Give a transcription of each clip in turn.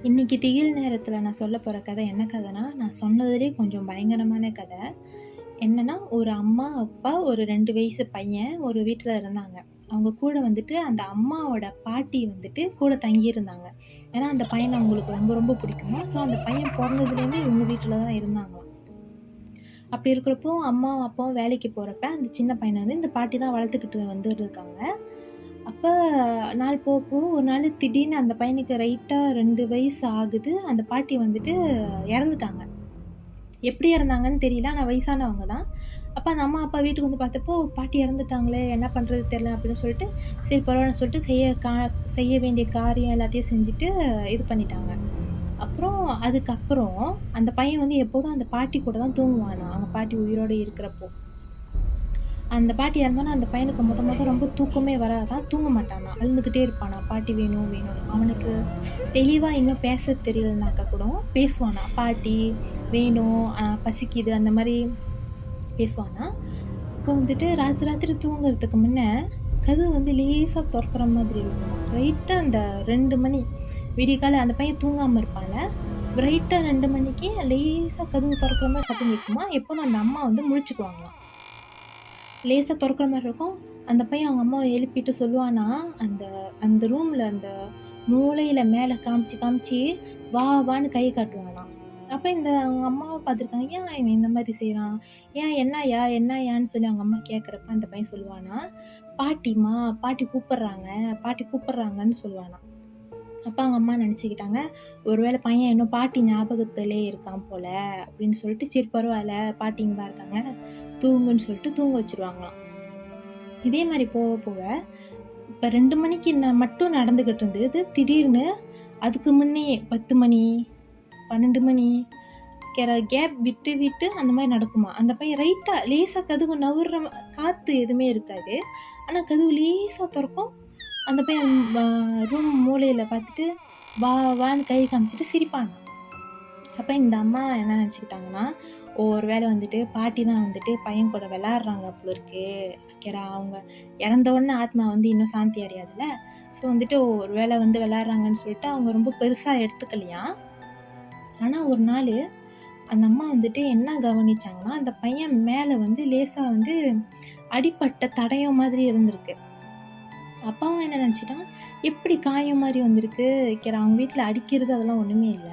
இன்னைக்கு திகில் நேரத்தில நான் சொல்ல போற கதை என்ன கதைன்னா, நான் சொன்னதிலேயே கொஞ்சம் பயங்கரமான கதை. என்னன்னா, ஒரு அம்மா, அப்பா, ஒரு 2 வயசு பையன் ஒரு வீட்ல இருந்தாங்க. அவங்க கூட வந்துட்டு அந்த அம்மாவோட பாட்டி வந்துட்டு கூட தங்கியிருந்தாங்க. ஏன்னா, அந்த பையன அவங்களுக்கு ரொம்ப ரொம்ப பிடிக்குமா. ஸோ, அந்த பையன் பொறந்ததுலேருந்தே இவங்க வீட்ல தான் இருந்தாங்களாம். அப்படி இருக்கிறப்போ, அம்மாவும் அப்பாவும் வேலைக்கு போறப்ப, அந்த சின்ன பையன வந்து இந்த பாட்டி தான் வளர்த்துக்கிட்டு வந்துருக்காங்க. அப்ப நாள் போக போக ஒரு நாள் திடீர்னு அந்த பையனுக்கு ரைட்டா 2 வயசு ஆகுது. அந்த பாட்டி வந்துட்டு இறந்துட்டாங்க. எப்படி இறந்தாங்கன்னு தெரியல. ஆனா வயசானவங்க தான். அப்ப அந்த அம்மா, அப்பா வீட்டுக்கு வந்து பார்த்தப்போ, "பாட்டி இறந்துட்டாங்களே! என்ன பண்றது தெரியல." அப்படின்னு சொல்லிட்டு, சரி பரவாயில்லன்னு சொல்லிட்டு செய்ய வேண்டிய காரியம் எல்லாத்தையும் செஞ்சுட்டு இது பண்ணிட்டாங்க. அப்புறம் அதுக்கப்புறம் அந்த பையன் வந்து எப்போதும் அந்த பாட்டி கூட தான் தூங்குவானாம். அவங்க பாட்டி உயிரோட இருக்கிறப்போ. அந்த பாட்டி இறந்தோனே அந்த பையனுக்கு மொத ரொம்ப தூக்கமே வராதாம். தூங்க மாட்டானாம். அழுதுகிட்டே இருப்பானாம். பாட்டி வேணும் வேணும்னு. அவனுக்கு தெளிவா இன்னும் பேச தெரியலனாக்கா கூட பேசுவானாம். பாட்டி வேணும், பசிக்குது அந்த மாரி பேசுவானாம். அப்போ வந்துட்டு ராத்திரி தூங்குறதுக்கு முன்ன கதவு வந்து லேசா தொறக்கிற மாதிரி இருக்குமாம். ரைட்டா அந்த 2 மணி விடியகாலை அந்த பையன் தூங்காம இருப்பான்ல. ரைட்டா 2 மணிக்கு லேசா கதவு தொறக்கிற மாரி சத்தம் கேட்குமா. எப்போதும் அந்த அம்மா வந்து முழிச்சுக்குவாங்களாம். லேசா தொறக்கிற மாரி இருக்கும். அந்த பையன் அவங்க அம்மாவ எழுப்பிட்டு சொல்லுவானா, அந்த அந்த ரூம்ல அந்த மூலையில மேல காமிச்சு, "வா வான்னு" கை காட்டுவானாம். அப்ப இந்த அவங்க அம்மாவும் பார்த்துருக்காங்க. "ஏன் இவன் இந்த மாரி செய்றான்? ஏன் என்னாயா? என்னாயான்னு?" சொல்லி அவங்க அம்மா கேட்கறப்ப அந்த பையன் சொல்லுவானா, "பாட்டிம்மா, பாட்டி கூப்பிடுறாங்க, பாட்டி கூப்பிடுறாங்கன்னு" சொல்லுவானாம். அப்ப அவங்க அம்மா நெனச்சுக்கிட்டாங்க, "ஒருவேளை பையன் இன்னும் பாட்டி ஞாபகத்திலே இருக்கான் போல" அப்படின்னு சொல்லிட்டு, "சரி பரவால்ல, பாட்டி இங்க தான் இருக்காங்க, தூங்குன்னு" சொல்லிட்டு தூங்க வச்சுருவாங்களாம். இதே மாரி போக போக, இப்ப 2 மணிக்கு மட்டும் நடந்துகிட்டு இருந்தது. திடீர்னு அதுக்கு முன்னயே 10 மணி, 12 மணி கேப் விட்டு விட்டு அந்த மாரி நடக்குமா. அந்த பையன் ரைட்டா லேசா கதவு நவுர்ற காத்து எதுவுமே இருக்காது. ஆனா கதவு லேசா தொறக்கும். அந்த பையன் ரூம் மூலையில பார்த்துட்டு, "வா வான்னு" கை காமிச்சுட்டு சிரிப்பானாம். அப்ப இந்த அம்மா என்ன நெனச்சுக்கிட்டாங்கன்னா, ஒரு வேளை வந்துட்டு பாட்டி தான் வந்துட்டு பையன் கூட விளையாடுறாங்க போல இருக்கு. அவங்க இறந்த உடனே ஆத்மா வந்து இன்னும் சாந்தி அடையாதுல்ல. ஸோ வந்துட்டு ஒரு வேளை வந்து விளையாடுறாங்கன்னு சொல்லிட்டு அவங்க ரொம்ப பெருசா எடுத்துக்கலையாம். ஆனா ஒரு நாளு அந்த அம்மா வந்துட்டு என்ன கவனிச்சாங்கன்னா, அந்த பையன் மேல வந்து லேசா வந்து அடிபட்ட தடயம் மாதிரி இருந்திருக்கு. அப்ப அவங்க என்ன நெனச்சுட்டாங்க, எப்படி காயம் மாரி வந்திருக்கு? அவங்க வீட்ல அடிக்கிறது அதெல்லாம் ஒண்ணுமே இல்ல.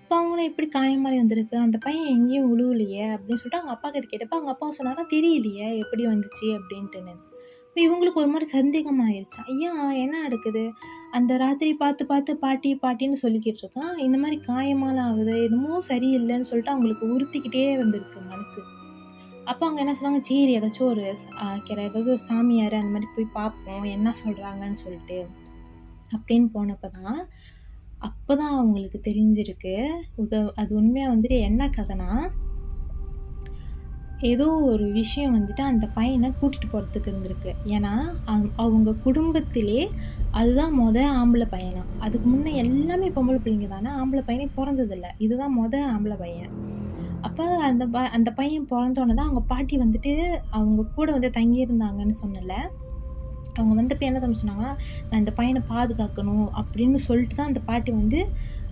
அப்ப அவங்களும் எப்படி காயம் மாரி வந்திருக்கு? அந்த பையன் எங்கேயும் உழுவலையே! அப்படின்னு சொல்லிட்டு அவங்க அப்பா கிட்ட கேட்டப்ப, அவங்க அப்பாவும் சொன்னாராம், "தெரியலையே எப்படி வந்துச்சு?" அப்படின்ட்டுன்னு. இப்ப இவங்களுக்கு ஒரு மாரி சந்தேகமாயிருச்சாம். "ஏன் என்ன நடக்குது? அந்த ராத்திரி பார்த்து பாட்டி பாட்டின்னு சொல்லிக்கிட்டு இருக்கான். இந்த மாரி காயமாலாம் ஆகுது. என்னமோ சரியில்லன்னு" சொல்லிட்டு அவங்களுக்கு உறுத்திக்கிட்டே வந்திருக்கு மனசு. அப்ப அவங்க என்ன சொன்னாங்க, "சரி ஏதாச்சும் ஒரு ஏதாவது ஒரு சாமியாரு அந்த மாரி போய் பார்ப்போம். என்ன சொல்றாங்கன்னு" சொல்லிட்டு. அப்படின்னு அப்பதான் அவங்களுக்கு தெரிஞ்சிருக்கு. அது உண்மையா வந்துட்டு என்ன கதைன்னா, ஏதோ ஒரு விஷயம் வந்துட்டு அந்த பையன கூட்டிட்டு போறதுக்கு இருந்திருக்கு. ஏன்னா, அவங்க குடும்பத்திலே அதுதான் ஆம்பள பையனாம். அதுக்கு முன்ன எல்லாமே பொம்பள பிள்ளைங்க தானே. ஆம்பள பையனே பொறந்ததில்ல. இதுதான் ஆம்பள பையன். அப்ப அந்த பையன் பொறந்தோனே தான் அவங்க பாட்டி வந்துட்டு அவங்க கூட வந்து தங்கியிருந்தாங்கன்னு சொன்னேன்ல. அவங்க வந்தப்ப என்ன தெரியுமா சொன்னாங்கன்னா, "நான் இந்த பையன பாதுகாக்கணும்" அப்படின்னு சொல்லிட்டு தான் அந்த பாட்டி வந்து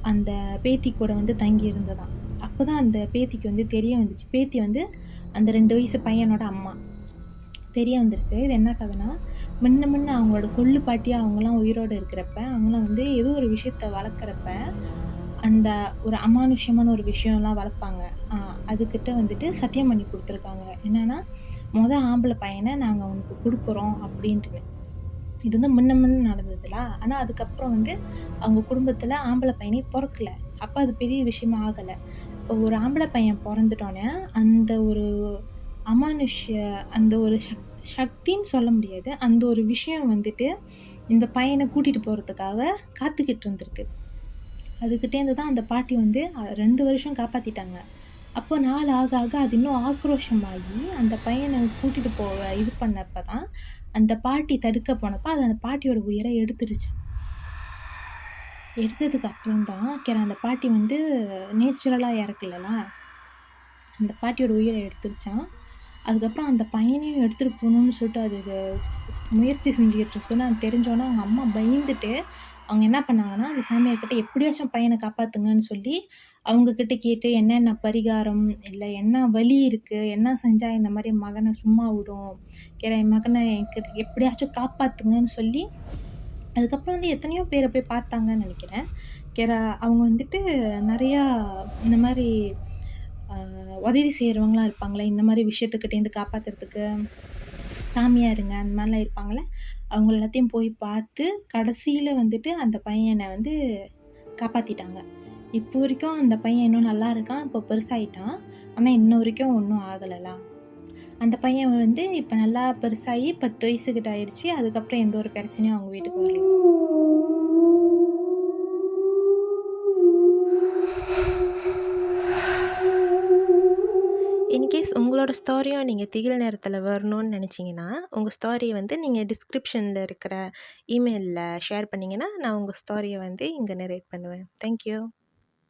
அந்த பேத்தி கூட வந்து தங்கி இருந்ததாம். அப்பதான் அந்த பேத்திக்கு வந்து தெரிய வந்துச்சு. பேத்தி வந்து அந்த 2 வயசு பையனோட அம்மா. தெரிய வந்திருக்கு. இது என்ன கதைன்னா, முன்ன அவங்களோட கொள்ளு பாட்டியா அவங்கலாம் உயிரோட இருக்கிறப்ப, அவங்கலாம் வந்து ஏதோ ஒரு விஷயத்த வளர்க்குறப்ப, அந்த ஒரு அமானுஷ்யமான ஒரு விஷயம்லாம் வளர்ப்பாங்க. அதுகிட்ட வந்துட்டு சத்தியம் பண்ணி குடுத்துருக்காங்க. என்னன்னா, ஆம்பள பையன நாங்க உனக்கு குடுக்குறோம் அப்படின்ட்டு. இது வந்து முன்ன நடந்ததுல. ஆனா அதுக்கப்புறம் வந்து அவங்க குடும்பத்துல ஆம்பள பையனே பொறக்கல. அப்ப அது பெரிய விஷயமா ஆகல. இப்போ ஒரு ஆம்பள பையன் பொறந்துட்டோனே, அந்த ஒரு அமானுஷ்ய அந்த ஒரு சக்தின்னு சொல்ல முடியாது. அந்த ஒரு விஷயம் வந்துட்டு இந்த பையன கூட்டிட்டு போறதுக்காக காத்துக்கிட்டு இருந்திருக்கு. அதுகிட்டேருந்து தான் அந்த பாட்டி வந்து 2 வருஷம் காப்பாத்திட்டாங்க. அப்போ நாள் ஆக ஆக அது இன்னும் ஆக்ரோஷமாகி, அந்த பையன கூட்டிட்டு இது பண்ணப்ப தான், அந்த பாட்டி தடுக்க போனப்ப, அது அந்த பாட்டியோட உயிர எடுத்துருச்சாம். எடுத்ததுக்கு அப்புறம் தான் அந்த பாட்டி வந்து நேச்சுரலா இறக்கலல. அந்த பாட்டியோட உயிர எடுத்துருச்சாம். அதுக்கப்புறம் அந்த பையனையும் எடுத்துட்டு போணும்னு சொல்லிட்டு அதுக்கு முயற்சி செஞ்சுக்கிட்டு இருக்குன்னு தெரிஞ்சோன்னே அவங்க அம்மா பயந்துட்டு அவங்க என்ன பண்ணாங்கன்னா, அந்த சாமியார்கிட்ட எப்படியாச்சும் பையன காப்பாத்துங்கன்னு சொல்லி, அவங்க கிட்ட கேட்டு என்னென்ன பரிகாரம், இல்ல என்ன வலி இருக்கு, என்ன செஞ்சா இந்த மாரி மகன சும்மா விடும், என் மகன என்கிட்ட எப்படியாச்சும் காப்பாத்துங்கன்னு சொல்லி, அதுக்கப்புறம் வந்து எத்தனையோ பேர போய் பார்த்தாங்கன்னு நெனைக்கிறேன். கேர அவங்க வந்துட்டு நெறையா இந்த மாரி அ உதவி செய்றவங்கலாம் இருப்பாங்கல்ல, இந்த மாரி விஷயத்துக்கிட்டேருந்து காப்பாத்துறதுக்கு. சாமியாருங்க அந்த மாரிலாம் இருப்பாங்கல்ல, அவங்க எல்லாத்தையும் போய் பார்த்து, கடைசியில வந்துட்டு அந்த பையன வந்து காப்பாத்திட்டாங்க. இப்போ வரைக்கும் அந்த பையன் இன்னும் நல்லா இருக்கான். இப்போ பெருசாயிட்டான். ஆனா, இன்ன வரைக்கும் ஒண்ணும் ஆகலலாம். அந்த பையன் வந்து இப்ப நல்லா பெருசாகி 10 வயசு கிட்ட ஆயிருச்சு. அதுக்கப்புறம் எந்த ஒரு பிரச்சனையும் அவங்க வீட்டுக்கு வரல. இன்கேஸ் உங்களோட ஸ்டோரியும் நீங்க திகில் நேரத்தில வரணும்னு நெனச்சீங்கன்னா, உங்க ஸ்டோரிய வந்து நீங்க டிஸ்கிரிப்ஷன்ல இருக்கிற இமெயில்ல ஷேர் பண்ணீங்கன்னா, நான் உங்க ஸ்டோரிய வந்து இங்க நரேட் பண்ணுவேன். Thank you.